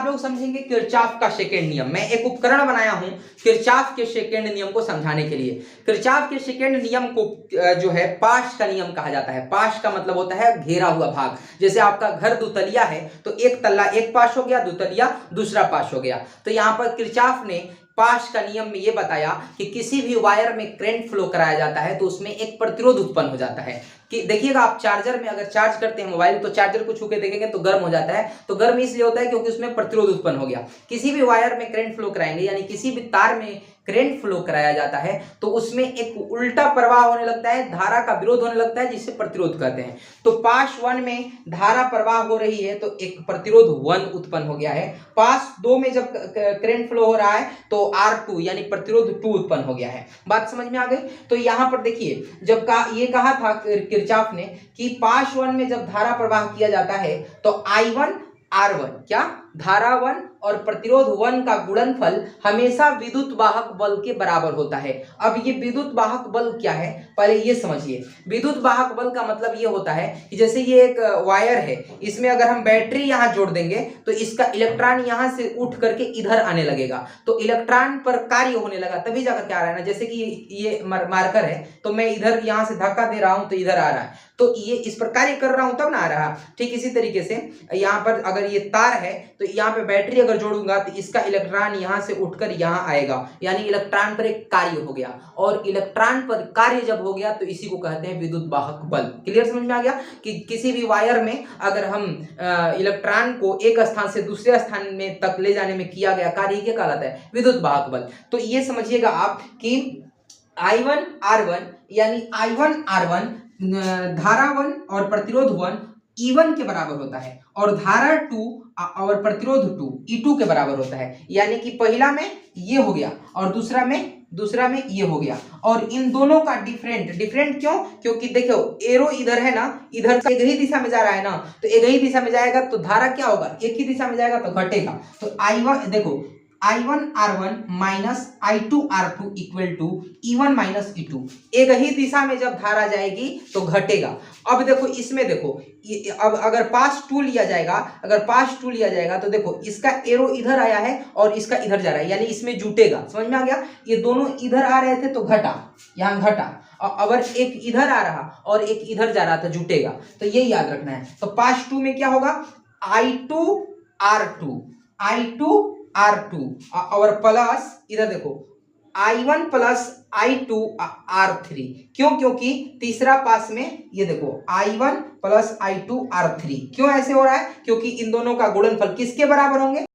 लोग समझेंगे किरचॉफ का सेकंड नियम। मैं एक उपकरण बनाया हूं किरचॉफ के सेकंड नियम को समझाने के लिए। किरचॉफ के सेकंड नियम को जो है पाश का नियम कहा जाता है। पाश का मतलब होता है घेरा हुआ भाग। जैसे आपका घर दुतलिया है तो एक तल्ला एक पाश हो गया, दुतलिया दूसरा पाश हो गया। तो यहां पर किरचॉफ ने पाश का नियम में यह बताया कि किसी भी वायर में करंट फ्लो कराया जाता है तो उसमें एक प्रतिरोध उत्पन्न हो जाता है। कि देखिएगा आप चार्जर में अगर चार्ज करते हैं मोबाइल तो चार्जर को छू के देखेंगे तो गर्म हो जाता है। तो गर्म इसलिए होता है क्योंकि उसमें प्रतिरोध उत्पन्न हो गया। किसी भी वायर में करंट फ्लो कराएंगे यानी किसी भी तार में करंट फ्लो कराया जाता है तो उसमें एक उल्टा प्रवाह होने लगता है, धारा का विरोध होने लगता है जिसे प्रतिरोध कहते हैं। तो पाश 1 में धारा प्रवाह हो रही है तो एक प्रतिरोध 1 उत्पन्न हो गया है। पाश 2 में जब करंट फ्लो हो रहा है तो R2 यानी प्रतिरोध 2 उत्पन्न हो गया है। बात समझ में आ गई। तो यहां पर देखिए जब ये कहा था किरचॉफ ने कि पाश 1 में जब धारा प्रवाह किया जाता है तो I1 R1 क्या धारा 1 और प्रतिरोध 1 का गुणनफल हमेशा विद्युत वाहक बल के बराबर होता है। अब ये विद्युत वाहक बल क्या है पहले ये समझिए। विद्युत वाहक बल का मतलब ये होता है कि जैसे ये एक वायर है, इसमें अगर हम बैटरी यहाँ जोड़ देंगे तो इसका इलेक्ट्रॉन यहाँ से उठ करके इधर आने लगेगा तो इलेक्ट्रॉन पर कार्य होने लगा तभी जाकर क्या आ रहा है ना। जैसे कि ये मार्कर है तो मैं इधर यहाँ से धक्का दे रहा हूं तो इधर आ रहा है तो ये इस पर कार्य कर रहा हूं तब ना आ रहा। ठीक इसी तरीके से यहाँ पर अगर ये तार है तो यहाँ पे बैटरी अगर जोड़ूंगा तो इसका इलेक्ट्रॉन यहाँ से उठकर यहाँ आएगा यानी इलेक्ट्रॉन पर एक कार्य हो गया। और इलेक्ट्रॉन पर कार्य जब हो गया तो इसी को कहते हैं विद्युत वाहक बल। क्लियर समझ में आ गया कि किसी भी वायर में अगर हम इलेक्ट्रॉन को एक स्थान से दूसरे स्थान में तक ले जाने में किया गया कार्य क्या कहलाता है विद्युत वाहक बल। तो ये समझिएगा आप कि I1 R1 यानी I1 R1 धारा 1 और प्रतिरोध 1 E1 के बराबर होता है और धारा 2 और प्रतिरोध 2 E2 के बराबर होता है। यानी कि पहला में ये हो गया और दूसरा में ये हो गया। और इन दोनों का डिफरेंट क्यों? क्योंकि देखो एरो इधर है ना, इधर एक ही दिशा में जा रहा है ना तो एक ही दिशा में जाएगा तो धारा क्या होगा एक ही दिशा में जाएगा तो घटेगा। तो I1 देखो I1 R1 minus I2 R2 equal to E1 minus E2। एक ही दिशा में जब धारा जाएगी तो घटेगा। अब देखो इसमें देखो अब अगर पास 2 लिया जाएगा तो देखो इसका एरो इधर आया है और इसका इधर जा रहा है यानी इसमें जुटेगा। समझ में आ गया। ये दोनों इधर आ रहे थे तो घटा, यहाँ घटा और अगर एक इधर आ रहा और एक इधर जा रहा था जुटेगा। तो ये याद रखना है। तो पास 2 में क्या होगा I2 R2 और प्लस इधर देखो I1 प्लस I2 R3। क्यों? क्योंकि तीसरा पास में ये देखो I1 प्लस I2 R3 क्यों ऐसे हो रहा है? क्योंकि इन दोनों का गुणनफल किसके बराबर होंगे